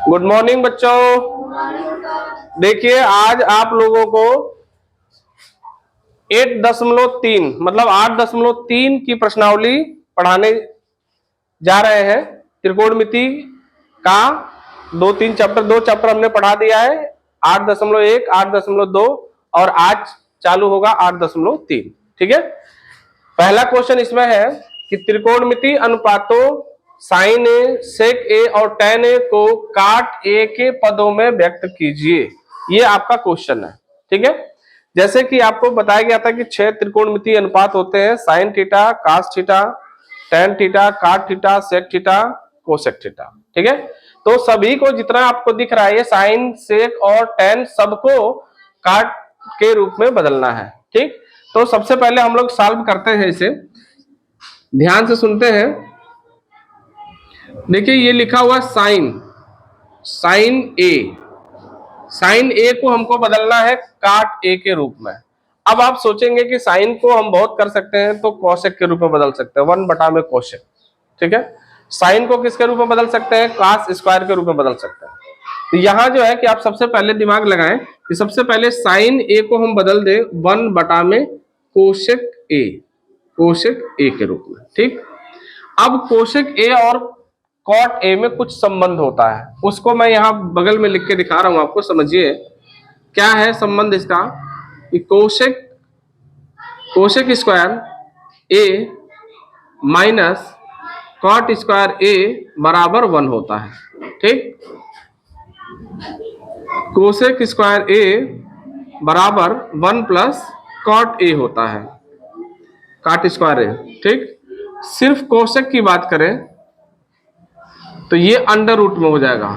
Good morning बच्चों। देखिए आज आप लोगों को 8.3 मतलब 8.3 की प्रश्नावली पढ़ाने जा रहे हैं। त्रिकोणमिति का दो चैप्टर हमने पढ़ा दिया है, 8.1, 8.2 और आज चालू होगा 8.3। ठीक है। पहला क्वेश्चन इसमें है कि त्रिकोणमिति अनुपातों साइन ए, सेक ए और टेन ए को काट ए के पदों में व्यक्त कीजिए। ये आपका क्वेश्चन है। ठीक है। जैसे कि आपको बताया गया था कि 6 त्रिकोणमिति अनुपात होते हैं, sine theta, cos theta, tan theta, cot theta, sec theta, cosec theta. ठीक है। तो सभी को जितना आपको दिख रहा है साइन, सेक और टेन सबको काट के रूप में बदलना है। ठीक। तो सबसे पहले हम लोग सॉल्व करते हैं इसे, ध्यान से सुनते हैं। देखिए ये लिखा हुआ साइन ए को हमको बदलना है काट ए के रूप में। अब आप सोचेंगे कि साइन को हम बहुत कर सकते हैं तो कोसेक के रूप में बदल सकते हैं, 1 में कोसेक। ठीक है। साइन को किसके रूप में बदल सकते हैं? कास स्क्वायर के रूप में बदल सकते हैं। तो यहां जो है कि आप सबसे पहले दिमाग लगाएं कि सबसे पहले साइन ए को हम बदल दे 1 में कोसेक ए के रूप में। ठीक। अब कोसेक ए और कॉट ए में कुछ संबंध होता है, उसको मैं यहां बगल में लिख के दिखा रहा हूं आपको, समझिए क्या है संबंध इसका। कि कोसेक स्क्वायर ए माइनस कॉट स्क्वायर ए बराबर 1 होता है। ठीक। कोसेक स्क्वायर ए बराबर 1 प्लस कॉट ए होता है, काट स्क्वायर ए। ठीक। सिर्फ कोसेक की बात करें तो ये अंडर रूट में हो जाएगा।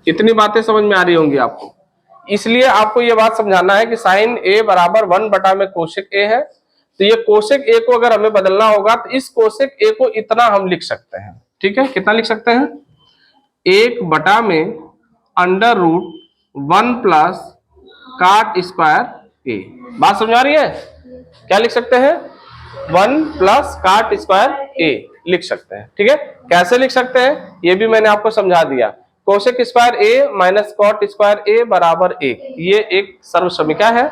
इतनी बातें समझ में आ रही होंगी आपको, इसलिए आपको ये बात समझाना है कि साइन ए बराबर 1 में कोसेक ए है। तो ये कोसेक ए को अगर हमें बदलना होगा तो इस कोसेक ए को इतना हम लिख सकते हैं। ठीक है। कितना लिख सकते हैं? 1 में under root 1 plus cot square A. बात समझ आ रही है? क्या लिख सकते हैं? 1 प्लस काट स्क्वायर ए लिख सकते हैं। ठीक है। कैसे लिख सकते हैं ये भी मैंने आपको समझा दिया। कोसेक स्क्वायर ए माइनस कॉट स्क्वायर ए बराबर 1, ये एक सर्व समीकरण है।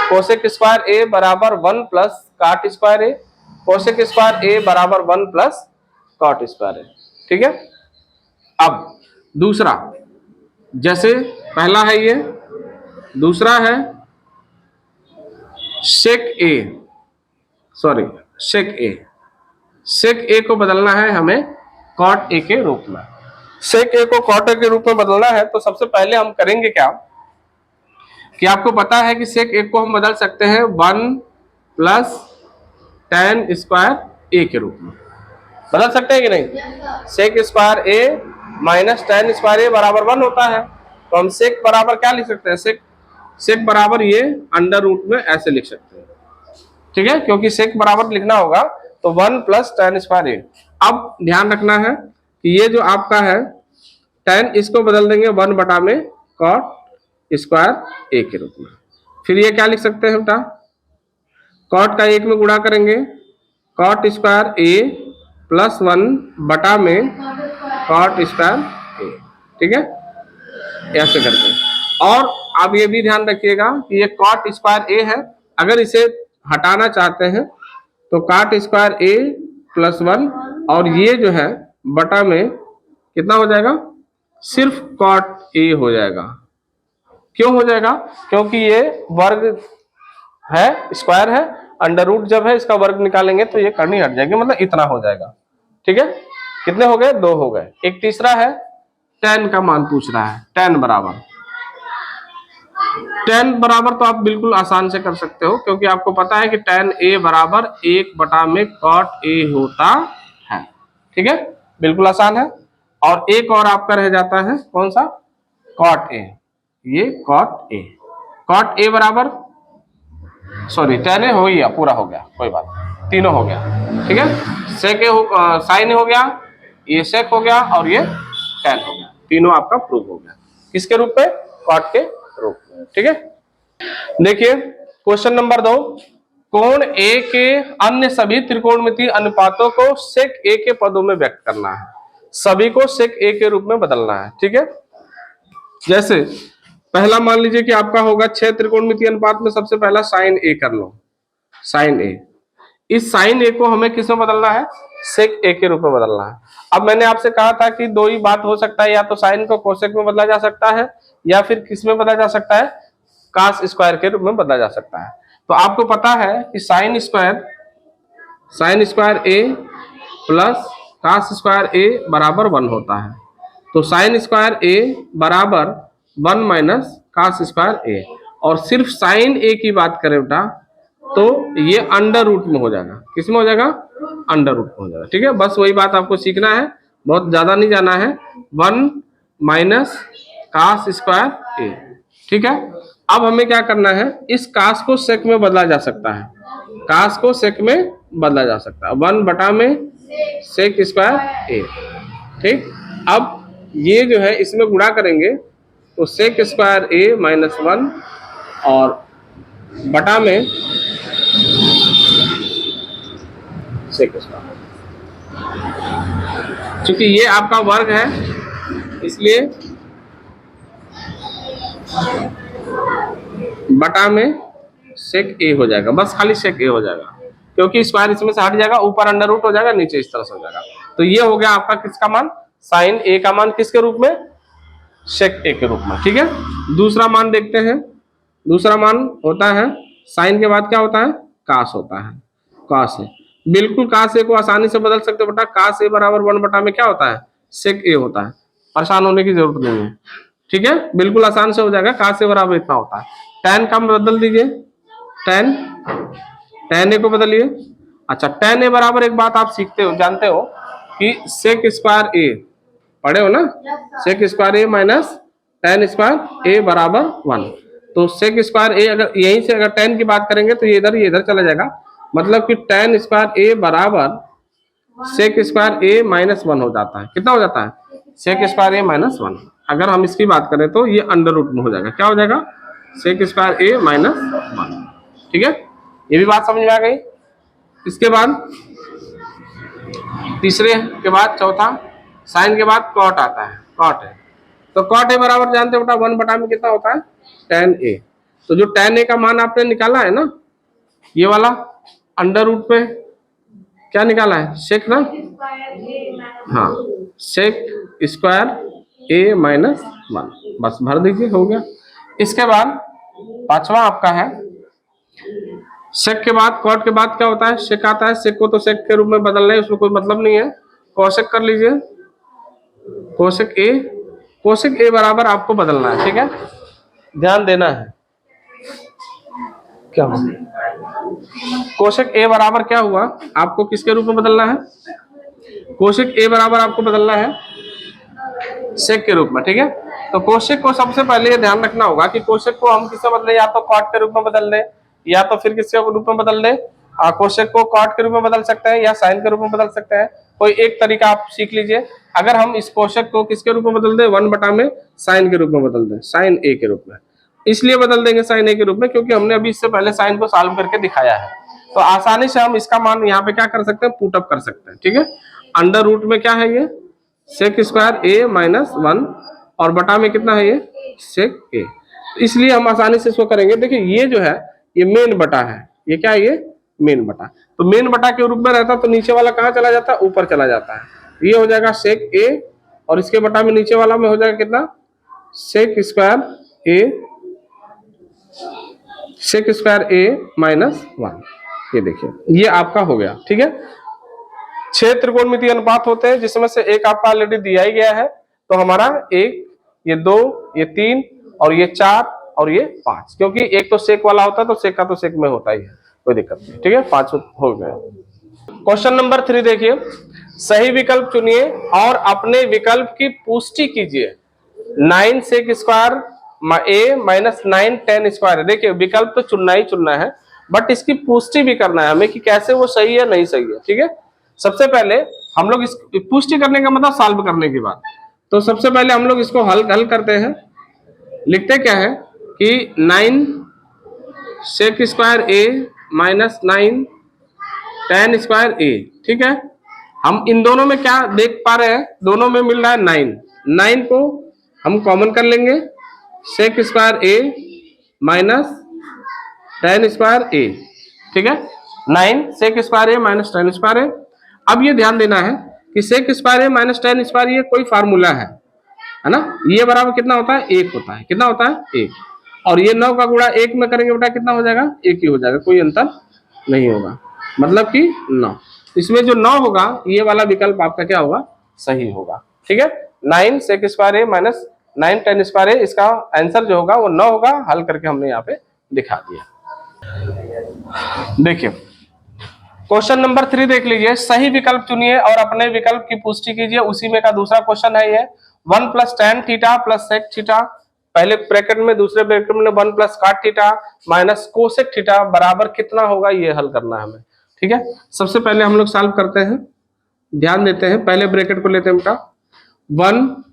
कोसेक स्क्वायर ए बराबर 1 प्लस काट स्क्वायर ए, कोसेक स्क्वायर ए बराबर 1 प्लस कॉट स्क्वायर ए। ठीक है। अब दूसरा, जैसे पहला है ये, दूसरा है सेक ए को बदलना है हमें कॉट ए के रूप में। सेक ए को कॉट ए के रूप में बदलना है तो सबसे पहले हम करेंगे क्या कि आपको पता है कि सेक ए को हम बदल सकते हैं 1 प्लस टेन स्क्वायर ए के रूप में। बदल सकते हैं कि नहीं? सेक स्क्वायर ए माइनस टेन स्क्वायर ए बराबर 1 होता है, तो हम सेक बराबर क्या लिख सकते हैं? सेक बराबर ये अंडर रूट में ऐसे लिख सकते हैं। ठीक है। क्योंकि सेक बराबर लिखना होगा तो 1 प्लस टेन स्क्वायर ए। अब ध्यान रखना है कि ये जो आपका है टेन, इसको बदल देंगे 1 में कॉट स्क्वायर ए के रूप में। फिर ये क्या लिख सकते हैं बेटा? कॉट का 1 में गुणा करेंगे कॉट स्क्वायर ए प्लस 1 में कॉट स्क्वायर ए। ठीक है। ऐसे करके। और आप ये भी ध्यान रखिएगा कि ये कॉट स्क्वायर ए है, अगर इसे हटाना चाहते हैं तो काट स्क्वायर ए प्लस 1 और ये जो है बटा में कितना हो जाएगा? सिर्फ कॉट ए हो जाएगा। क्यों हो जाएगा? क्योंकि ये वर्ग है, स्क्वायर है, अंडर रूट जब है इसका वर्ग निकालेंगे तो ये करनी हट जाएगी, मतलब इतना हो जाएगा। ठीक है। कितने हो गए? 2 हो गए। एक तीसरा है टेन का मान पूछ रहा है। टेन बराबर तो आप बिल्कुल आसान से कर सकते हो, क्योंकि आपको पता है कि टेन ए बराबर 1 में कॉट ए होता है। ठीक है। बिल्कुल आसान है। और एक और आपका रह जाता है, कौन सा? Cot A. ये कॉट ए बराबर, सॉरी टेन ए हो गया, पूरा हो गया, कोई बात नहीं, तीनों हो गया। ठीक है। साइन हो गया, ये सेक हो गया और ये टेन हो गया, तीनों आपका प्रूव हो गया। किसके रूप में? कॉट के रूप में। ठीक है। देखिए क्वेश्चन नंबर 2, कोण ए के अन्य सभी त्रिकोणमितीय अनुपातों को सेक ए के पदों में व्यक्त करना है। सभी को sec a के रूप में बदलना है। ठीक है, जैसे पहला मान लीजिए कि आपका होगा 6 त्रिकोणमितीय अनुपात में सबसे पहला sin a कर लो, sin a। इस sin a को हमें किस में बदलना है, sec a के रूप में बदलना है। अब मैंने आपसे कहा था कि दो ही बात हो सकता है, या तो sin को cosec में बदला जा सकता है या फिर किस में बदला जा सकता है, cos स्क्वायर के रूप में बदला जा सकता है। तो आपको पता है कि sin square a plus cos square a बराबर 1 होता है। तो sin स्क्वायर a बराबर 1 माइनस cos स्क्वायर a, और सिर्फ sin a की बात करें बेटा तो ये अंडर रूट में हो जाएगा। किस में हो जाएगा, अंडर रूट में हो जाएगा। ठीक है, बस वही बात आपको सीखना है, बहुत ज्यादा नहीं जाना है। 1 माइनस cos स्क्वायर a। ठीक है, अब हमें क्या करना है, इस cos को sec में बदला जा सकता है, cos को sec में बदला जा सकता है, 1 बटा में sec स्क्वायर a। ठीक, अब ये जो है इसमें गुणा करेंगे तो sec स्क्वायर a माइनस 1 और बटा में sec स्क्वायर, क्योंकि ये आपका वर्ग है इसलिए बटा में sec a हो जाएगा, बस खाली sec a हो जाएगा, क्योंकि स्क्वायर इसमें से हट जाएगा, ऊपर अंडर रूट हो जाएगा, नीचे इस तरह से हो जाएगा। तो ये हो गया आपका किसका मान, sin a का मान किसके रूप में, sec a के रूप में। ठीक है, दूसरा मान देखते हैं। दूसरा मान होता है sin के बाद क्या होता है, cos होता है, cos है। बिल्कुल cos a को आसानी से बदल सकते हो बेटा, cos a बराबर 1 बटा में क्या होता है, sec a होता है, परेशान होने की जरूरत नहीं है। ठीक है, बिल्कुल आसान से हो जाएगा, cos a बराबर इतना होता है। tan का बदल दीजिए, tan a को बदलिए। अच्छा, tan a बराबर एक बात आप सीखते हो, जानते हो कि sec स्क्वायर a पढ़े हो ना, sec square a minus tan square a बराबर 1। तो sec स्क्वायर a अगर यहीं से अगर tan की बात करेंगे तो ये इधर चला जाएगा, मतलब कि tan स्क्वायर a बराबर sec स्क्वायर a माइनस 1 हो जाता है। कितना हो जाता है, sec स्क्वायर a माइनस 1। अगर हम इसकी बात करें तो ये अंडर रूट में हो जाएगा, क्या हो जाएगा, sec स्क्वायर a माइनस 1। ठीक है, ये भी बात समझ में आ गई। इसके बाद तीसरे के बाद चौथा, साइन के बाद कॉट आता है, कॉट है। तो कॉट ए बराबर जानते हो बेटा 1 बटा में कितना होता है, tan a। तो जो tan a का मान आपने निकाला है ना, ये वाला अंडर रूट पे क्या निकाला है, सेक ना, हाँ, सेक स्क्वायर a माइनस 1, बस भर दीजिए, हो गया। इसके बाद पांचवा आपका है सेक के बाद कॉट के बाद क्या होता है, सेक आता है। सेक को तो सेक के रूप में बदल रहे हैं, उसमें कोई मतलब नहीं है। कोसेक कर लीजिए, कोसेक ए बराबर आपको बदलना है। ठीक है, ध्यान देना है। क्या कोसेक ए बराबर क्या हुआ, आपको किसके रूप में बदलना है, कोसेक ए बराबर आपको बदलना है सेक के रूप में। ठीक है, तो कोसेक को सबसे पहले ये ध्यान रखना होगा कि कोसेक को हम किससे बदले, या तो कॉट के रूप में बदल दें या तो फिर किसके रूप में बदल दें। कोसेक को कॉट के रूप में बदल सकते हैं या साइन के रूप में बदल सकते हैं, कोई एक तरीका आप सीख लीजिए। अगर हम इस कोसेक को किसके रूप में बदल दें, 1 बटा में साइन के रूप में बदल दें, साइन ए के रूप में। इसलिए बदल देंगे साइन ए के रूप में क्योंकि हमने अभी इससे पहले साइन को सॉल्व करके दिखाया है, तो आसानी से हम इसका मान यहाँ पे क्या कर सकते हैं, पुटअप कर सकते हैं। ठीक है, अंडर रूट में क्या है, ये सेक स्क्वायर ए माइनस 1 और बटा में कितना है, ये सेक ए। इसलिए हम आसानी से इसको करेंगे। देखिए ये जो है ये मेन बटा है, ये क्या है, ये मेन बटा। तो मेन बटा के रूप में रहता तो नीचे वाला कहाँ चला जाता है, ऊपर चला जाता है। ये हो जाएगा सेक ए और इसके बटा में नीचे वाला में हो जाएगा कितना, सेक स्क्वायर ए, सेक स्क्वायर ए माइनस 1। ये देखिए ये आपका हो गया। ठीक है, 6 त्रिकोणमितीय अनुपात होते हैं जिसमें से एक आपका ऑलरेडी दिया ही गया है। तो हमारा 1, ये 2, ये 3 और ये 4 और ये 5, क्योंकि एक तो सेक वाला होता है तो सेक का तो सेक में होता ही है, कोई दिक्कत नहीं। ठीक है, 5 हो गए। क्वेश्चन नंबर 3 देखिए, सही विकल्प चुनिए और अपने विकल्प की पुष्टि कीजिए। 9 सेक स्क्वायर ए माइनस 9 tan स्क्वायर है। देखिए विकल्प तो चुनना ही चुनना है, बट इसकी पुष्टि भी करना है हमें कि कैसे वो सही है नहीं सही है। ठीक है, सबसे पहले हम लोग इस पुष्टि करने का मतलब सॉल्व करने की बात। तो सबसे पहले हम लोग इसको हल करते हैं। लिखते क्या है कि 9 सेक स्क्वायर ए माइनस 9 tan स्क्वायर ए। ठीक है, हम इन दोनों में क्या देख पा रहे हैं, दोनों में मिल रहा है 9, 9 को हम कॉमन कर लेंगे, सेक स्क्वायर ए माइनस टेन स्क्वायर ए, ठीक है, 9 सेक स्क्वायर ए माइनस टेन स्क्वायर ए। अब ये ध्यान देना है कि सेक स्क्वायर ए माइनस टेन स्क्वायर ये कोई फार्मूला है ना, ये बराबर कितना होता है, 1 होता है, कितना होता है 1, और ये 9 का गुणा 1 में करेंगे बेटा कितना हो जाएगा, 1 ही हो जाएगा, कोई अंतर नहीं होगा, मतलब कि 9। इसमें जो 9 होगा ये वाला विकल्प आपका क्या होगा, सही होगा, ठीक है। 9 सेक स्क्वायर ए माइनस 9 टेन स्क्वायर ए, इसका आंसर जो होगा वो 9 होगा, हल करके हमने यहाँ पे दिखा दिया। देखिए क्वेश्चन नंबर 3 देख लीजिए, सही विकल्प चुनिए और अपने विकल्प की पुष्टि कीजिए, उसी में का दूसरा क्वेश्चन है ये। 1 plus tan theta plus sec theta, पहले ब्रैकेट में, दूसरे ब्रैकेट में 1 प्लस काट थीटा माइनस कोसेक थीटा बराबर कितना होगा, ये हल करना है हमें, ठीक है। सबसे पहले हम लोग सॉल्व करते हैं, ध्यान देते हैं, पहले ब्रैकेट को लेते हैं बेटा 1,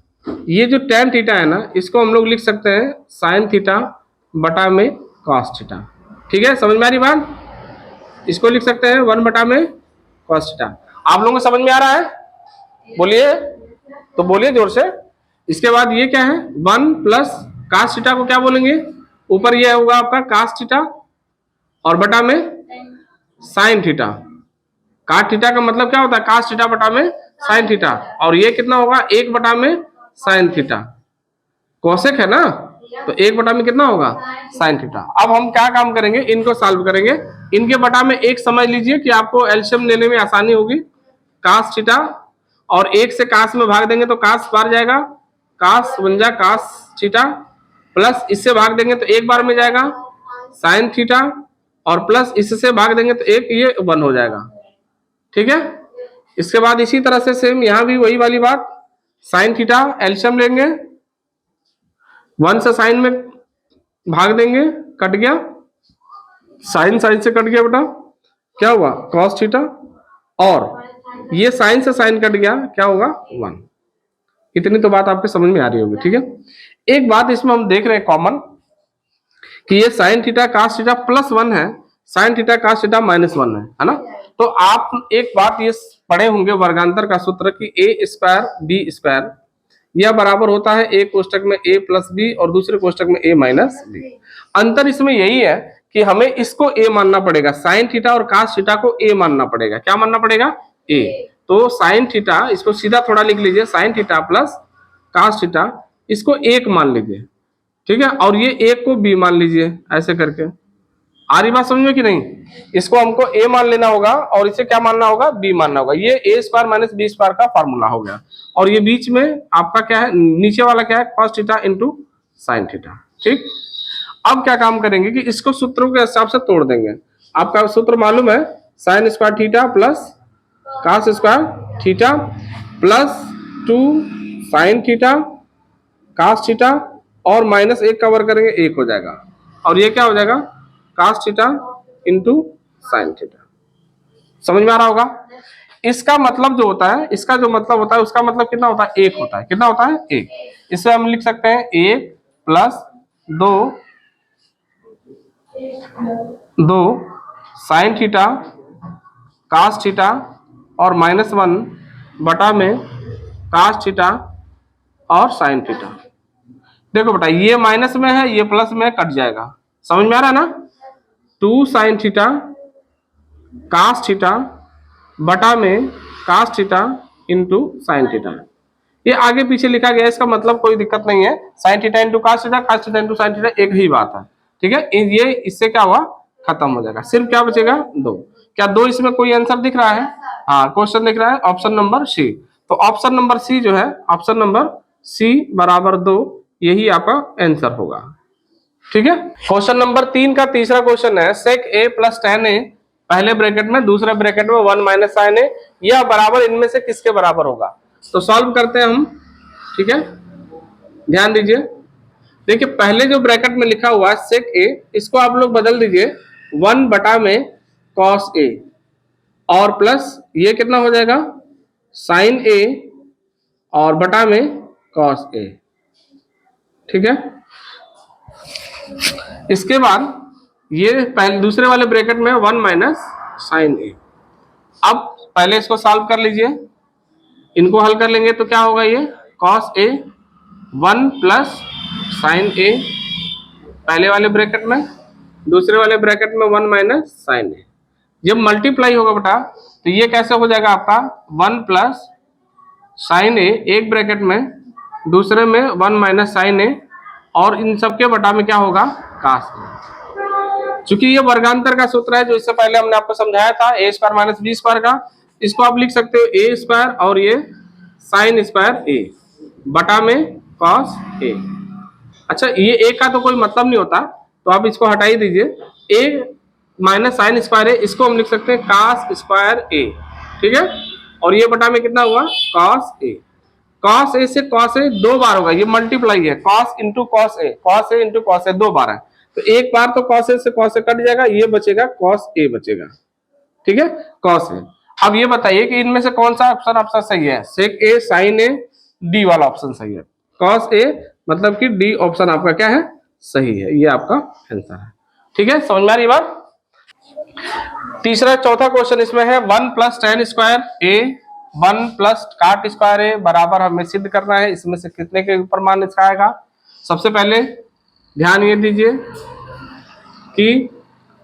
ये जो टेन थीटा है ना, इसको हम लोग लिख सकते हैं साइन थीटा बटा में कॉस थीटा, ठीक है, समझ में आ रही बात, इसको लिख सकते हैं 1 बटा में कॉस थीटा। आप लोगों को समझ में आ रहा है, बोलिए, तो बोलिए जोर से। इसके बाद ये क्या है, 1 प्लस कास थीटा को क्या बोलेंगे, ऊपर ये होगा आपका कास थीटा और बटा में साइन थीटा, काट थीटा का मतलब क्या होता है, कास थीटा बटा में साइन थीटा, और ये कितना होगा, 1 बटा में साइन थीटा, कोसेक है ना, तो 1 बटा में कितना होगा, साइन थीटा। अब हम क्या काम करेंगे, इनको सॉल्व करेंगे, इनके बटा में 1 समझ लीजिए कि आपको एलसीएम लेने में आसानी होगी, कास थीटा और 1 से कास में भाग देंगे तो कास बार जाएगा, कास बन जा कास थीटा, प्लस इससे भाग देंगे तो 1 बार में जाएगा साइन थीटा, और प्लस इससे भाग देंगे तो 1 ये 1 हो जाएगा, ठीक है। इसके बाद इसी तरह से सेम यहां भी वही वाली बात, साइन थीटा एलसीएम लेंगे, 1 से साइन में भाग देंगे, कट गया, साइन साइन से कट गया बेटा, क्या हुआ कॉस थीटा, और ये साइन से साइन कट गया, क्या होगा 1। इतनी तो बात आपके समझ में आ रही होगी, ठीक है। एक बात इसमें हम देख रहे हैं कॉमन, कि ये sin theta cos theta plus 1 है, sin theta cos theta minus 1 है ना। तो आप एक बात ये पढ़े होंगे वर्गांतर का सूत्र कि ए स्क्वायर बी स्क्वायर, यह बराबर होता है एक कोष्टक में a प्लस बी और दूसरे कोष्टक में a माइनस बी। अंतर इसमें यही है कि हमें इसको a मानना पड़ेगा, साइन थीटा और कास थीटा को a मानना पड़ेगा, क्या मानना पड़ेगा, a। तो साइन थीटा, इसको सीधा थोड़ा लिख लीजिए, sin theta plus cos theta, इसको 1 मान लीजिए, ठीक है, और ये 1 को b मान लीजिए, ऐसे करके। आ रही बात समझ में कि नहीं, इसको हमको a मान लेना होगा और इसे क्या मानना होगा, b मानना होगा, ये a square minus B square का फार्मूला हो गया, और ये बीच में आपका क्या है, नीचे वाला क्या है, cos theta into sin theta, ठीक। अब क्या काम करेंगे कि इसको सूत्रों के हिसाब से तोड़ देंगे। आपका सूत्र मालूम है, sine square theta plus cos square theta plus 2 sine theta cos theta, और माइनस 1 का वर्ग करेंगे 1 हो जाएगा, और ये क्या हो जाएगा cos theta into sin theta. समझ में आ रहा होगा। इसका मतलब जो होता है, इसका जो मतलब होता है, उसका मतलब कितना होता है, 1 होता है, कितना होता है 1। इससे हम लिख सकते हैं 1 plus 2 sine theta cos theta और माइनस 1 बटा में कॉस थीटा और साइन थीटा। देखो बेटा ये माइनस में है, ये प्लस में कट जाएगा, समझ में आ रहा है ना। 2 साइन थीटा कास थीटा बटा में cos theta into sin theta, ये आगे पीछे लिखा गया, इसका मतलब कोई दिक्कत नहीं है, sin theta into cos theta into sin theta एक ही बात है, ठीक है। ये इससे क्या हुआ, खत्म हो जाएगा, सिर्फ क्या बचेगा 2। क्या 2 इसमें कोई आंसर दिख रहा है, हाँ क्वेश्चन दिख रहा है ऑप्शन नंबर सी। तो ऑप्शन नंबर सी जो है, ऑप्शन नंबर सी बराबर 2, यही आपका आंसर होगा, ठीक है। क्वेश्चन नंबर 3 का तीसरा क्वेश्चन है, सेक a प्लस टेन ए, पहले ब्रैकेट में दूसरे ब्रैकेट में 1 माइनस साइन ए, यह बराबर इनमें से किसके बराबर होगा। तो सॉल्व करते हैं हम, ठीक है, ध्यान दीजिए। देखिए पहले जो ब्रैकेट में लिखा हुआ है सेक a, इसको आप लोग बदल दीजिए 1 बटा में कॉस a, और प्लस ये कितना हो जाएगा साइन a और बटा में कॉस a, ठीक है। इसके बाद ये पहले दूसरे वाले ब्रैकेट में 1 माइनस साइन ए। अब पहले इसको सॉल्व कर लीजिए, इनको हल कर लेंगे तो क्या होगा, ये कॉस ए 1 प्लस साइन ए पहले वाले ब्रैकेट में, दूसरे वाले ब्रैकेट में 1 माइनस साइन ए। जब मल्टीप्लाई होगा बेटा तो ये कैसे हो जाएगा आपका 1 प्लस साइन ए एक ब्रैकेट में, दूसरे में 1 माइनस साइन ए, और इन सबके बटा में क्या होगा कास ए। चूंकि ये वर्गांतर का सूत्र है जो इससे पहले हमने आपको समझाया था, ए स्क्वायर माइनस बी स्क्वायर का, इसको आप लिख सकते हो ए स्क्वायर और ये साइन स्क्वायर ए बटा में कॉस ए। अच्छा, ये ए का तो कोई मतलब नहीं होता तो आप इसको हटा ही दीजिए, ए माइनस साइन स्क्वायर ए, इसको हम लिख सकते हैं कास स्क्वायर ए, ठीक है। और ये बटा में कितना हुआ कॉस ए। कॉस ए से कॉस ए 2 बार होगा, ये मल्टीप्लाई है, cos into cos A, cos A into cos A 2 बार है, तो एक बार तो कॉस ए से कॉस ए कट जाएगा, ये बचेगा कॉस ए बचेगा, ठीक है, कॉस ए। अब ये बताइए कि इनमें से कौन सा ऑप्शन आपका सही है, सेक ए साइन ए डी वाला ऑप्शन सही है, कॉस ए मतलब कि डी ऑप्शन आपका क्या है सही है, ये आपका आंसर है, ठीक है। समझ में आ रही बात। तीसरा चौथा क्वेश्चन इसमें है 1 प्लस टेन स्क्वायर ए 1 प्लस काट स्क्वायर ए बराबर हमें सिद्ध करना है, इसमें से कितने के ऊपर मान इसका आएगा। सबसे पहले ध्यान ये दीजिए कि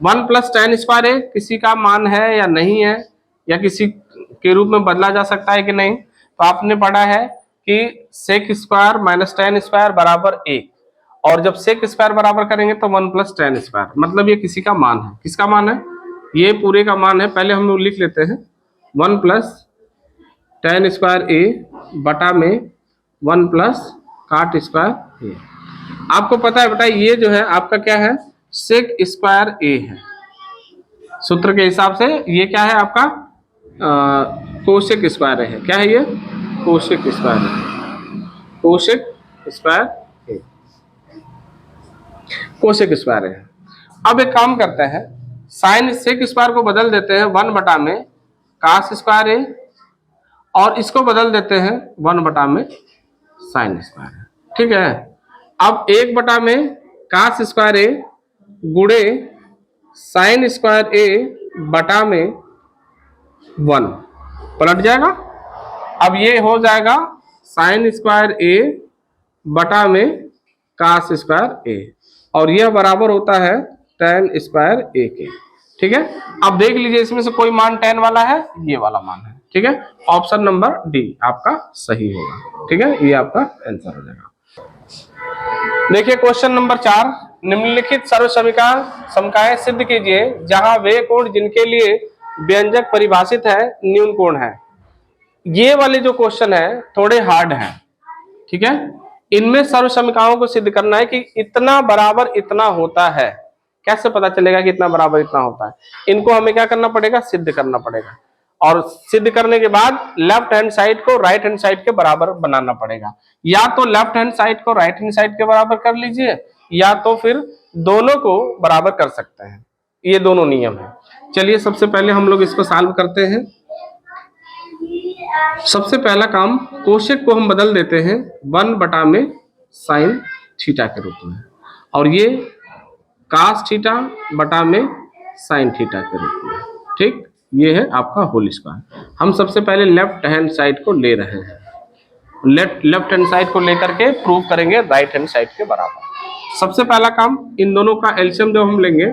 1 प्लस टेन स्क्वायर ए किसी का मान है या नहीं है, या किसी के रूप में बदला जा सकता है कि नहीं। तो आपने पढ़ा है कि sec square minus tan square बराबर 1, और जब सेक स्क्वायर बराबर करेंगे तो 1 प्लस टेन स्क्वायर, मतलब ये किसी का मान है। किसका मान है, ये पूरे का मान है। पहले हम लोग लिख लेते हैं 1 प्लस टेन स्क्वायर ए बटा में 1 प्लस काट स्क्वायर ए। आपको पता है बेटा ये जो है आपका क्या है सेक स्क्वायर ए है, सूत्र के हिसाब से ये क्या है आपका कोसेक स्क्वायर है। क्या है ये कोसेक स्क्वायर है, कोसेक स्क्वायर ए, कोसेक स्क्वायर है। अब एक काम करते हैं, साइन सेक स्क्वायर को बदल देते हैं 1 बटा में कास स्क्वायर ए, और इसको बदल देते हैं 1 बटा में साइन स्क्वायर, ठीक है। अब 1 बटा में कास स्क्वायर ए गुणे साइन स्क्वायर ए बटा में 1 पलट जाएगा। अब ये हो जाएगा साइन स्क्वायर ए बटा में कास स्क्वायर ए, और यह बराबर होता है टेन स्क्वायर ए के, ठीक है। अब देख लीजिए इसमें से कोई मान टेन वाला है, ये वाला मान है, ठीक है। ऑप्शन नंबर डी आपका सही होगा, ठीक है, ये आपका आंसर हो जाएगा। देखिए क्वेश्चन नंबर 4, निम्नलिखित सर्व समीकरण सिद्ध कीजिए जहां वे कोण जिनके लिए व्यंजक परिभाषित है न्यून कोण है। ये वाले जो क्वेश्चन है थोड़े हार्ड हैं, ठीक है। इनमें सर्व समीकरणों को सिद्ध करना है कि इतना बराबर इतना होता है। कैसे पता चलेगा कि इतना बराबर इतना होता है, इनको हमें क्या करना पड़ेगा सिद्ध करना पड़ेगा, और सिद्ध करने के बाद लेफ्ट हैंड साइड को राइट हैंड साइड के बराबर बनाना पड़ेगा। या तो लेफ्ट हैंड साइड को राइट हैंड साइड के बराबर कर लीजिए, या तो फिर दोनों को बराबर कर सकते हैं, ये दोनों नियम है। चलिए सबसे पहले हम लोग इसको सॉल्व करते हैं। सबसे पहला काम, कोशेक को हम बदल देते हैं 1 बटा में साइन थीटा के रूप में, और ये कास थीटा बटा में साइन थीटा के रूप में, ठीक। ये है आपका होल स्क्वायर। हम सबसे पहले लेफ्ट हैंड साइड को ले रहे हैं, लेफ्ट हैंड साइड को लेकर के प्रूव करेंगे राइट हैंड साइड के बराबर। सबसे पहला काम, इन दोनों का एलसीएम जब हम लेंगे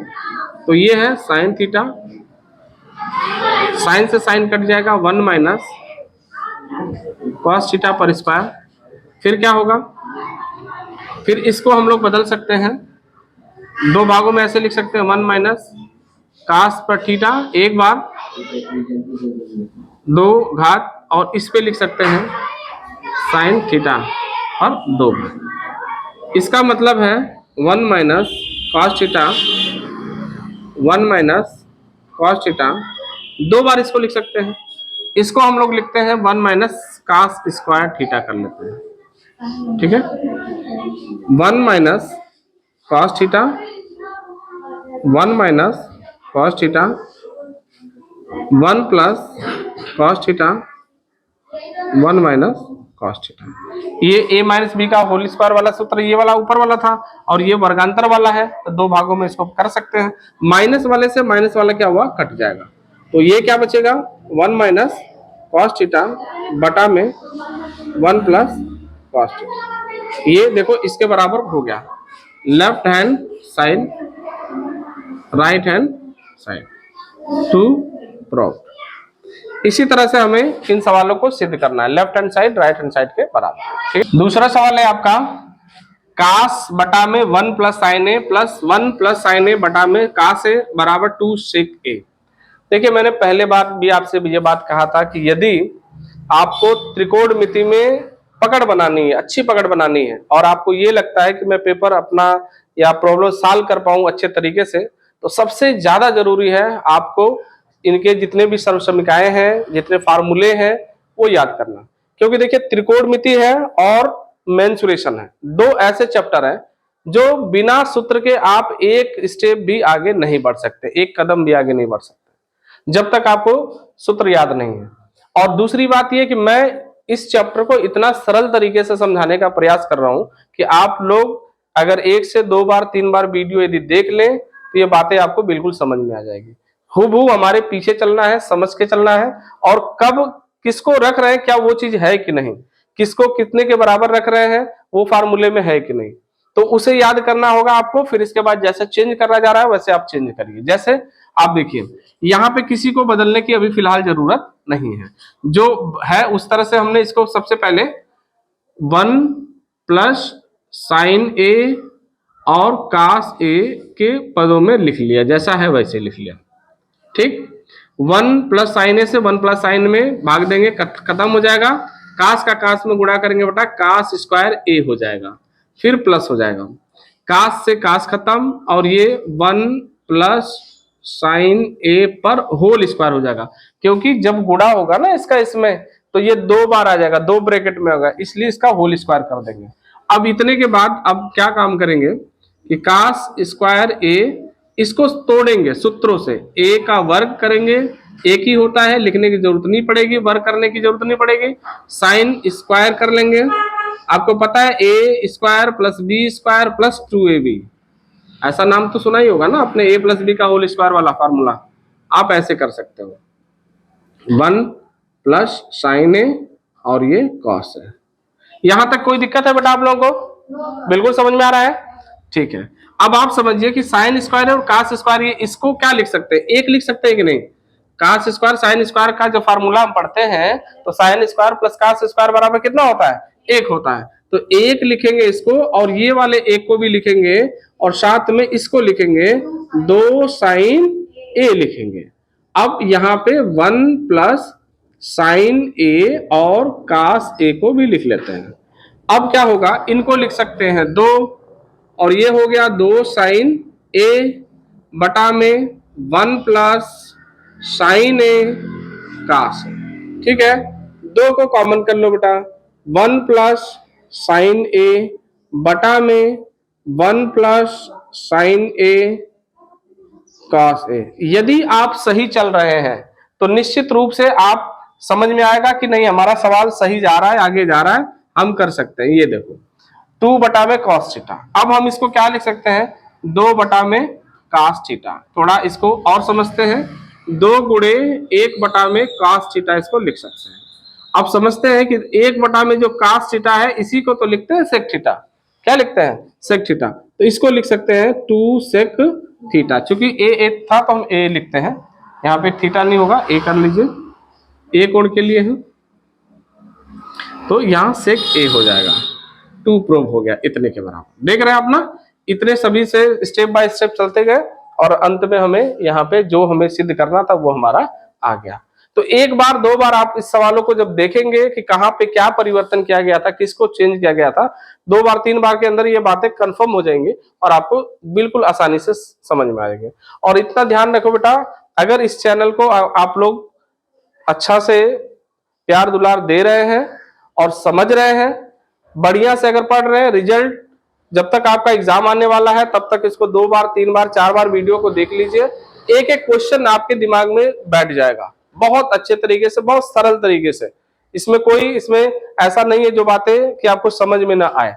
तो ये है साइन थीटा, साइन से साइन कट जाएगा 1 माइनस कॉस थीटा पर स्क्वायर। फिर क्या होगा, फिर इसको हम लोग बदल सकते हैं, 2 भागों में ऐसे लिख सकते हैं 1 माइनस कास पर थीटा एक बार 2 घात, और इस पे लिख सकते हैं साइन थीटा और 2 बार। इसका मतलब है 1 minus cos theta 1 minus cos theta 2 बार इसको लिख सकते हैं। इसको हम लोग लिखते हैं 1 माइनस कास स्क्वायर थीटा कर लेते हैं, ठीक है। 1 minus cos theta 1 minus cos theta 1 plus cos theta 1 minus cos theta. ये a माइनस बी का होल स्क्वायर वाला सूत्र ये वाला ऊपर वाला था, और ये वर्गांतर वाला है, तो 2 भागों में इसको कर सकते हैं। माइनस वाले से माइनस वाला क्या हुआ कट जाएगा, तो ये क्या बचेगा 1 माइनस कॉस थीटा बटा में 1 प्लस कॉस थीटा। ये देखो इसके बराबर हो गया left hand side right hand side to prove. इसी तरह से हमें इन सवालों को सिद्ध करना है left hand side right hand side के बराबर। ठीक है, दूसरा सवाल है आपका कास बटा में 1 प्लस साइन ए प्लस 1 प्लस साइन ए बटा में कास ए बराबर 2 सेक ए। देखिए मैंने पहले बार भी आपसे ये बात कहा था कि यदि आपको त्रिकोणमिति में पकड़ बनानी है, अच्छी पकड़ बनानी है और आपको ये लगता है कि मैं पेपर अपना या प्रॉब्लम सॉल्व कर पाऊं अच्छे तरीके से, तो सबसे ज्यादा जरूरी है आपको इनके जितने भी सर्वसमीकाएं हैं, जितने फार्मूले हैं वो याद करना। क्योंकि देखिए त्रिकोणमिति है और मेंसुरेशन है, दो ऐसे चैप्टर हैं जो बिना सूत्र के आप एक स्टेप भी आगे नहीं बढ़ सकते, एक कदम भी आगे नहीं बढ़ सकते जब तक आपको सूत्र याद नहीं है। और दूसरी बात यह कि मैं इस चैप्टर को इतना सरल तरीके से समझाने का प्रयास कर रहा हूं कि आप लोग अगर 1 से 2 बार 3 बार वीडियो यदि देख लें तो ये बातें आपको बिल्कुल समझ में आ जाएगी। हूबहू हमारे पीछे चलना है, समझ के चलना है और कब किसको रख रहे हैं, क्या वो चीज है कि नहीं, किसको कितने के बराबर रख रहे हैं वो फार्मूले में है कि नहीं, तो उसे याद करना होगा आपको। फिर इसके बाद जैसे चेंज करा जा रहा है वैसे आप चेंज करिए। जैसे आप देखिए यहाँ पे किसी को बदलने की अभी फिलहाल जरूरत नहीं है, जो है उस तरह से हमने इसको सबसे पहले 1 प्लस साइन ए और कास ए के पदों में लिख लिया, जैसा है वैसे लिख लिया। ठीक, 1 प्लस साइन ए से 1 प्लस साइन में भाग देंगे, खत्म हो जाएगा। कास का कास में गुणा करेंगे बेटा, कास स्क्वायर ए हो जाएगा, फिर प्लस हो जाएगा, कास से कास खत्म और ये 1 प्लस साइन ए पर होल स्क्वायर हो जाएगा। क्योंकि जब गुणा होगा ना इसका इसमें तो ये 2 बार आ जाएगा, 2 ब्रैकेट में होगा, इसलिए इसका होल स्क्वायर कर देंगे। अब इतने के बाद अब क्या काम करेंगे कि कास स्क्वायर ए इसको तोड़ेंगे सूत्रों से, ए का वर्ग करेंगे, एक ही होता है लिखने की जरूरत नहीं पड़ेगी, वर्ग करने की जरूरत नहीं पड़ेगी। साइन स्क्वायर कर लेंगे, आपको पता है A square plus B square plus 2ab, ऐसा नाम तो सुना ही होगा ना आपने, ए प्लस बी का होल स्क्वायर वाला फार्मूला। आप ऐसे कर सकते हो 1 प्लस साइन ए और ये कॉस है। यहां तक कोई दिक्कत है बेटा आप लोगों को? बिल्कुल समझ में आ रहा है? ठीक है, अब आप समझिए कि साइन स्क्वायर और कास स्क्वायर, ये इसको क्या लिख सकते हैं, एक लिख सकते हैं कि नहीं? कास स्क्वायर साइन स्क्वायर का जो फार्मूला हम पढ़ते हैं तो sin square plus cos square बराबर कितना होता है? 1 होता है। तो 1 लिखेंगे इसको और ये वाले 1 को भी लिखेंगे और साथ में इसको लिखेंगे 2 साइन ए लिखेंगे। अब यहाँ पे 1 प्लस साइन ए और कास ए को भी लिख लेते हैं। अब क्या होगा, इनको लिख सकते हैं 2 और ये हो गया 2 साइन ए बटा में 1 प्लस साइन ए कास। ठीक है, 2 को कॉमन कर लो बेटा, 1 प्लस साइन ए बटा में 1 प्लस साइन ए कास ए। यदि आप सही चल रहे हैं तो निश्चित रूप से आप समझ में आएगा कि नहीं हमारा सवाल सही जा रहा है, आगे जा रहा है, हम कर सकते हैं। ये देखो 2 बटा में कॉस थीटा, अब हम इसको क्या लिख सकते हैं 2 बटा में कास थीटा। थोड़ा इसको और समझते हैं, 2 गुणे 1 बटा में कास थीटा इसको लिख सकते हैं। अब समझते हैं कि 1 बटा में जो कास थीटा है इसी को तो लिखते हैं सेक थीटा। क्या लिखते हैं? Sec theta. तो इसको लिख सकते हैं 2 सेक थीटा। चूंकि ए था तो हम ए लिखते हैं, यहाँ पे थीटा नहीं होगा, ए कर लीजिए, ए कोण के लिए है तो यहाँ सेक ए हो जाएगा, 2 प्रूव हो गया इतने के बराबर। देख रहे हैं आप ना, इतने सभी से स्टेप बाय स्टेप चलते गए और अंत में हमें यहाँ पे जो हमें सिद्ध करना था वो हमारा आ गया। तो 1 बार 2 बार आप इस सवालों को जब देखेंगे कि कहाँ पे क्या परिवर्तन किया गया था, किसको चेंज किया गया था, 2 बार 3 बार के अंदर ये बातें कंफर्म हो जाएंगी और आपको बिल्कुल आसानी से समझ में आएंगे। और इतना ध्यान रखो बेटा, अगर इस चैनल को आप लोग अच्छा से प्यार दुलार दे रहे हैं और समझ रहे हैं, बढ़िया से अगर पढ़ रहे हैं, रिजल्ट जब तक आपका एग्जाम आने वाला है तब तक इसको 2 बार 3 बार 4 बार वीडियो को देख लीजिए। एक एक क्वेश्चन आपके दिमाग में बैठ जाएगा बहुत अच्छे तरीके से, बहुत सरल तरीके से। इसमें ऐसा नहीं है जो बातें कि आपको समझ में ना आए,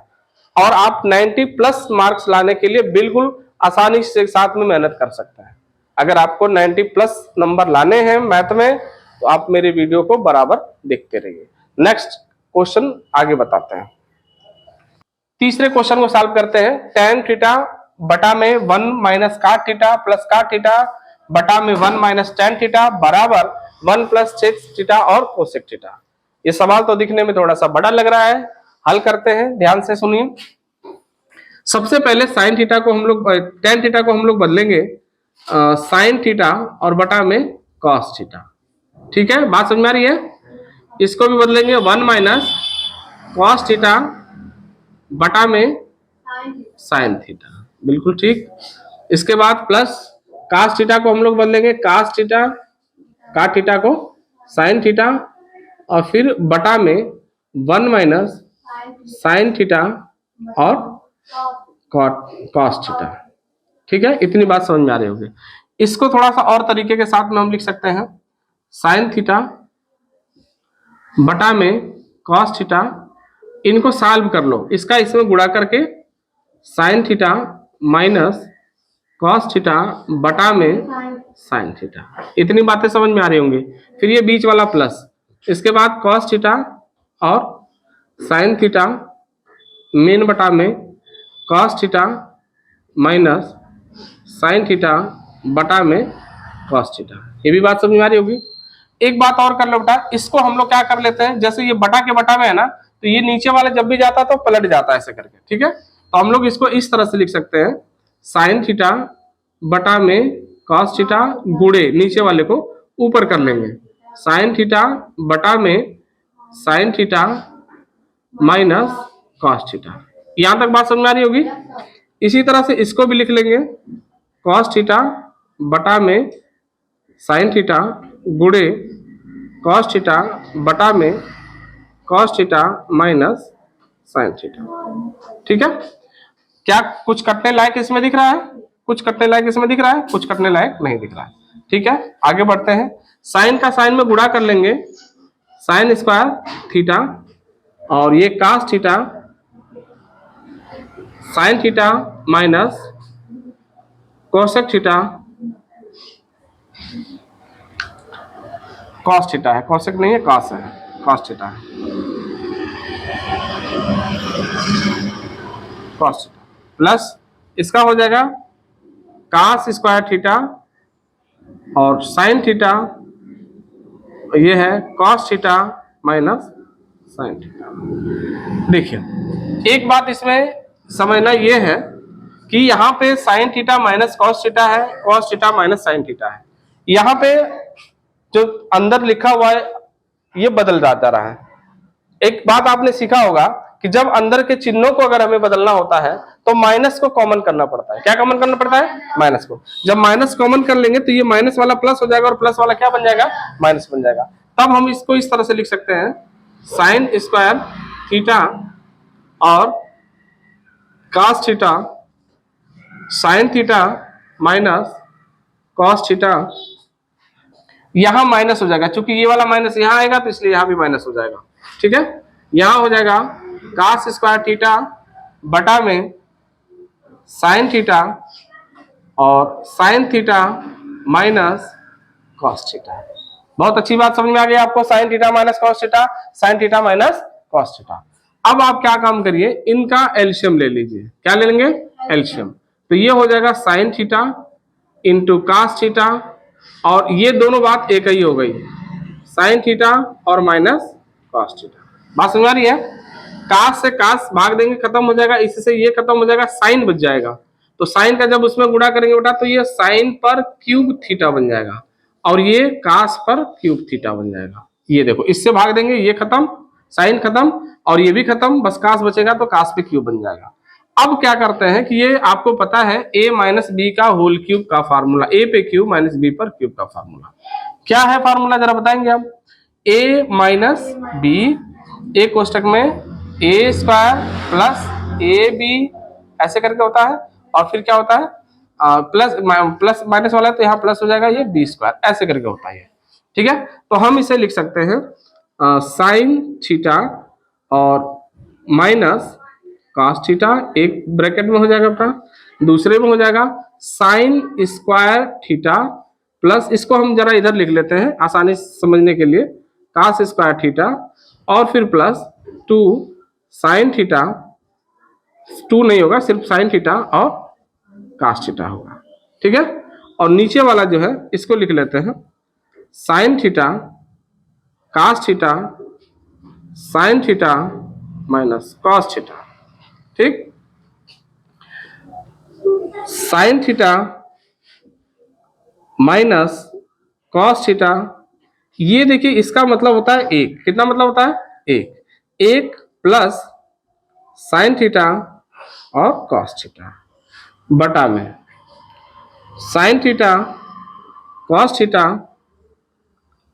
और आप 90+ मार्क्स लाने के लिए बिल्कुल आसानी से साथ में मेहनत कर सकते हैं। अगर आपको 90 प्लस नंबर लाने हैं मैथ में तो आप मेरे वीडियो को बराबर देखते रहिए। नेक्स्ट क्वेश्चन आगे बताते हैं। तीसरे क्वेश्चन को सॉल्व करते हैं। tan थीटा बटा में 1 minus cot theta plus cot theta बटा में 1 माइनस tan थीटा बराबर 1 प्लस sec थीटा और cosec थीटा। ये सवाल तो दिखने में थोड़ा सा बड़ा लग रहा है, हल करते हैं, ध्यान से सुनिए। सबसे पहले sin थीटा को हम लोग tan थीटा को हम लोग बदलेंगे sin थीटा और बटा में cos थीटा। ठीक है, बात समझ में आ रही है? इसको भी बदलेंगे 1 माइनस cos थीटा बटा में साइन थीटा, बिल्कुल ठीक। इसके बाद प्लस cos थीटा को हम लोग बदलेंगे cos थीटा, cot थीटा को साइन थीटा और फिर बटा में 1 माइनस साइन थीटा और cos थीटा। ठीक है, इतनी बात समझ में आ रही होगी। इसको थोड़ा सा और तरीके के साथ में हम लिख सकते हैं साइन थीटा बटा में cos थीटा, इनको सॉल्व कर लो, इसका इसमें गुणा करके sign theta minus cos theta बटा में साइन थीटा। इतनी बातें समझ में आ रही होंगी। फिर ये बीच वाला प्लस, इसके बाद cos थीटा और साइन थीटा मेन बटा में cos theta minus sine theta बटा में cos थीटा। ये भी बात समझ में आ रही होगी। एक बात और कर लो बेटा, इसको हम लोग क्या कर लेते हैं, जैसे ये बटा के बटा में है ना, तो ये नीचे वाला जब भी जाता है तो पलट जाता है ऐसे करके। ठीक है, तो हम लोग इसको इस तरह से लिख सकते हैं साइन थीटा बटा में cos थीटा गुणे नीचे वाले को ऊपर कर लेंगे साइन थीटा बटा में sign theta minus cos theta. यहां तक बात समझ में आ रही होगी। इसी तरह से इसको भी लिख लेंगे cos थीटा बटा में साइन थीटा गुणे cos थीटा बटा में cos theta minus sine theta. ठीक है, क्या कुछ कटने लायक इसमें दिख रहा है? कुछ कटने लायक इसमें दिख रहा है? कुछ कटने लायक नहीं दिख रहा है। ठीक है, आगे बढ़ते हैं। साइन का साइन में गुणा कर लेंगे साइन स्क्वायर थीटा और ये cos theta sine theta minus cosec theta, cos theta है, कोसेक नहीं है, cos है, cos थीटा है, cos थीटा प्लस इसका हो जाएगा cos स्क्वायर थीटा और साइन थीटा, ये है cos theta minus sine theta. देखिए एक बात इसमें समझना ये है कि यहाँ पे sign theta minus cos theta है, cos theta minus sine theta है। यहाँ पे जो अंदर लिखा हुआ है ये बदल जाता रहा है। एक बात आपने सीखा होगा कि जब अंदर के चिन्हों को अगर हमें बदलना होता है तो माइनस को कॉमन करना पड़ता है। क्या कॉमन करना पड़ता है? माइनस को। जब माइनस कॉमन कर लेंगे तो ये माइनस वाला प्लस हो जाएगा और प्लस वाला क्या बन जाएगा? माइनस बन जाएगा। तब हम इसको इस तरह से लिख सकते हैं साइन स्क्वायर थीटा और cos theta sine theta minus cos theta, यहां माइनस हो जाएगा क्योंकि ये वाला माइनस यहां आएगा तो इसलिए यहां भी माइनस हो जाएगा। ठीक है, यहां हो जाएगा cos स्क्वायर थीटा बटा में साइन थीटा और sign theta minus cos theta. बहुत अच्छी बात समझ में आ गई आपको, sign theta minus cos theta, sine theta minus cos theta. अब आप क्या काम करिए, इनका एलसीएम ले लीजिए। क्या ले लेंगे? एलसीएम। तो ये हो जाएगा sign theta into cos theta और ये दोनों बात एक ही हो गई, साइन थीटा और माइनस cos थीटा। बात समझ आ रही है? cos से cos भाग देंगे, खत्म हो जाएगा, इससे ये खत्म हो जाएगा, साइन बच जाएगा। तो साइन का जब उसमें गुणा करेंगे बेटा तो ये साइन पर क्यूब थीटा बन जाएगा और ये cos पर क्यूब थीटा बन जाएगा। ये देखो, इससे भाग देंगे, ये खत्म, साइन खत्म और ये भी खत्म, बस cos बचेगा तो cos पे क्यूब बन जाएगा। अब क्या करते हैं कि ये आपको पता है a माइनस बी का होल क्यूब का फार्मूला, a पे क्यूब माइनस बी पर क्यूब का फार्मूला क्या है? फार्मूला जरा बताएंगे आप। a माइनस बी, एक कोष्टक में a square plus A B ऐसे करके होता है और फिर क्या होता है प्लस माइनस वाला है तो यहाँ प्लस हो जाएगा, ये बी स्क्वायर ऐसे करके होता है। ठीक है, तो हम इसे लिख सकते हैं साइन थीटा और माइनस cos थीटा, एक ब्रैकेट में हो जाएगा अपना, दूसरे में हो जाएगा साइन स्क्वायर थीटा प्लस, इसको हम जरा इधर लिख लेते हैं आसानी से समझने के लिए, कास स्क्वायर थीटा और फिर प्लस 2 साइन थीटा, 2 नहीं होगा, सिर्फ साइन थीटा और कास थीटा होगा, ठीक है। और नीचे वाला जो है इसको लिख लेते हैं sine theta cos theta sine theta minus cos theta, ठीक। Sine theta minus cos theta, ये देखिए इसका मतलब होता है एक, कितना मतलब होता है एक प्लस साइन थीटा और कॉस थीटा बटा में साइन थीटा कॉस थीटा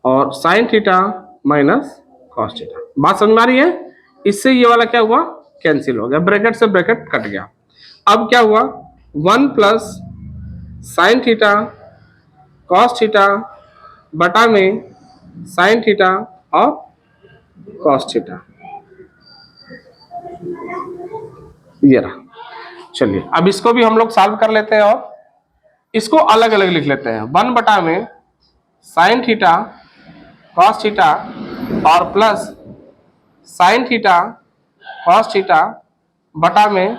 और sign theta minus cos theta. बात समझ में आ रही है? इससे ये वाला क्या हुआ, कैंसिल हो गया, ब्रैकेट से ब्रैकेट कट गया। अब क्या हुआ, 1 plus sine theta cos theta बटा में साइन थीटा और कॉस थीटा, ये रहा। चलिए अब इसको भी हम लोग सॉल्व कर लेते हैं और इसको अलग अलग लिख लेते हैं। 1 बटा में साइन थीटा कॉस थीटा और plus sine theta cos theta बटा में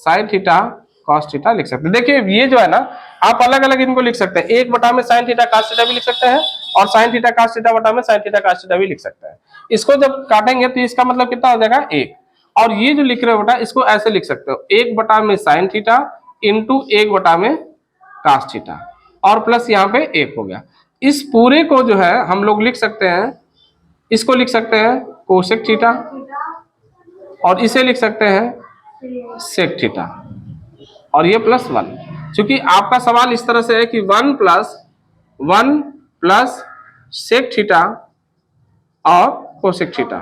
साइन थीटा कॉस थीटा लिख सकते हैं। देखिए ये जो है ना, आप अलग अलग इनको लिख सकते हैं, 1 बटा में साइन थीटा कॉस थीटा भी लिख सकते हैं और साइन थीटा कॉस थीटा बटा में साइन थीटा कॉस थीटा भी लिख सकते हैं। इसको जब काटेंगे तो इसका मतलब कितना हो जाएगा 1, और ये जो लिख रहे हो बेटा इसको ऐसे लिख सकते हो 1 बटा में साइन थीटा इंटू 1 बटा में कॉस थीटा और प्लस यहाँ पे 1 हो गया। इस पूरे को जो है हम लोग लिख सकते हैं, इसको लिख सकते हैं कोसेक थीटा और इसे लिख सकते हैं सेक थीटा और ये प्लस 1। क्योंकि आपका सवाल इस तरह से है कि 1 प्लस सेक थीटा और कोसेक थीटा,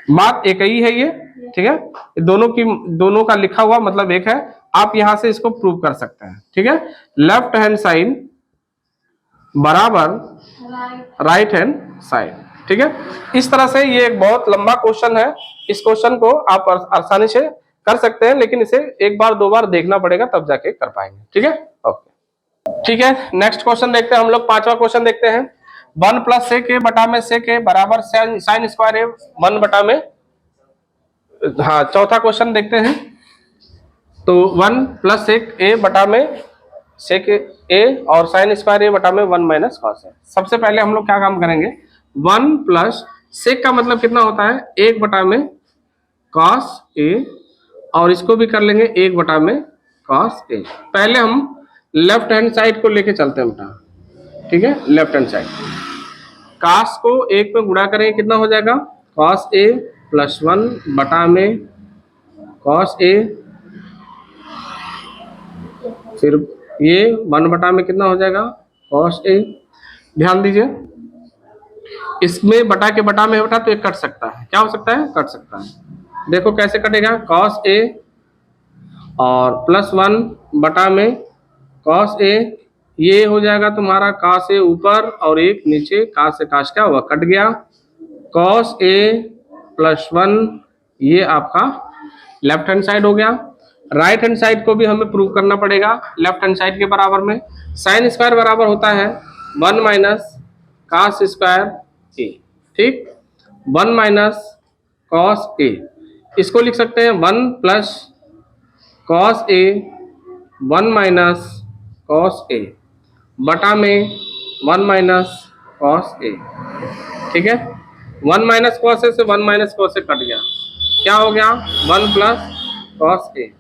बात एक ही है ये, ठीक है। दोनों का लिखा हुआ मतलब एक है, आप यहां से इसको प्रूव कर सकते हैं, ठीक है। लेफ्ट हैंड साइन बराबर राइट हैंड साइन, ठीक है। इस तरह से ये एक बहुत लंबा क्वेश्चन है, इस क्वेश्चन को आप आसानी से कर सकते हैं, लेकिन इसे एक बार दो बार देखना पड़ेगा तब जाके कर पाएंगे, ठीक है। ओके, ठीक है। नेक्स्ट क्वेश्चन देखते हैं हम लोग, 5वां क्वेश्चन देखते हैं। 1 प्लस सेक ए बटा में सेक ए बराबर साइन स्क्वायर ए 1 बटा में, हाँ चौथा क्वेश्चन देखते हैं। तो 1 प्लस सेक ए बटा में सेक ए और साइन स्क्वायर ए बटा में 1 माइनस कॉस ए। सबसे पहले हम लोग क्या काम करेंगे, 1 प्लस सेक का मतलब कितना होता है 1 बटा में कॉस ए और इसको भी कर लेंगे 1 बटा में कॉस ए। पहले हम लेफ्ट हैंड साइड को लेके चलते हैं बेटा, ठीक है। लेफ्ट हैंड साइड कॉस को 1 पे गुणा करेंगे, कितना हो जाएगा कॉस ए प्लस 1 बटा में कॉस ए, फिर ये 1 बटा में कितना हो जाएगा कॉस ए। ध्यान दीजिए इसमें बटा के बटा में बेटा तो एक कट सकता है, क्या हो सकता है कट सकता है। देखो कैसे कटेगा, कॉस ए और प्लस 1 बटा में कॉस ए, ये हो जाएगा तुम्हारा कॉस ए ऊपर और एक नीचे, कॉस से कॉस क्या हुआ कट गया, कॉस ए प्लस 1 ये आपका लेफ्ट हैंड साइड हो गया। राइट हैंड साइड को भी हमें प्रूव करना पड़ेगा लेफ्ट हैंड साइड के बराबर में। साइन स्क्वायर बराबर होता है 1 माइनस कॉस स्क्वायर ए, ठीक, 1 माइनस कॉस ए, इसको लिख सकते हैं 1 plus cos A 1 minus cos A बटा में 1 माइनस कॉस ए, ठीक है। 1 माइनस कॉस ए से 1 माइनस कॉस ए कट गया, क्या हो गया 1 प्लस कॉस ए।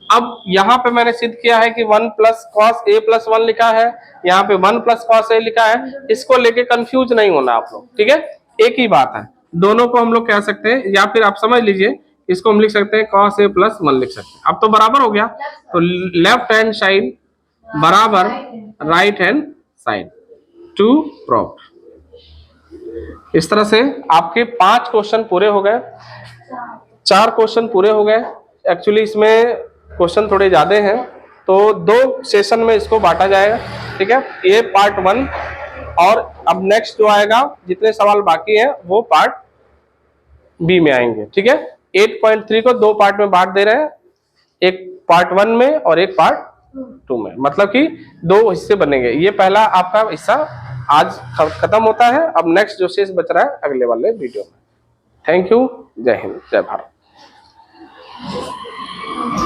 अब यहाँ पे मैंने सिद्ध किया है कि 1 प्लस कॉस ए प्लस 1 लिखा है, यहाँ पे 1 प्लस कॉस ए लिखा है, इसको लेके कंफ्यूज नहीं होना आप लोग, ठीक है। एक ही बात है, दोनों को हम लोग कह सकते हैं या फिर आप समझ लीजिए इसको हम लिख सकते हैं कॉस ए प्लस 1 लिख सकते हैं। अब तो बराबर हो गया, तो लेफ्ट हैंड साइड बराबर right hand side to prove. इस तरह से आपके 5 क्वेश्चन पूरे हो गए, 4 क्वेश्चन पूरे हो गए। एक्चुअली इसमें क्वेश्चन थोड़े ज्यादा हैं तो 2 सेशन में इसको बांटा जाएगा, ठीक है। ये पार्ट 1 और अब नेक्स्ट जो आएगा जितने सवाल बाकी हैं वो पार्ट बी में आएंगे, ठीक है। 8.3 को 2 पार्ट में बांट दे रहे हैं, एक पार्ट 1 में और एक पार्ट 2 में, मतलब कि 2 हिस्से बनेंगे। ये पहला आपका हिस्सा आज खत्म होता है। अब नेक्स्ट जो शेष बच रहा है अगले वाले वीडियो में। Thank you. जय हिंद, जय भारत।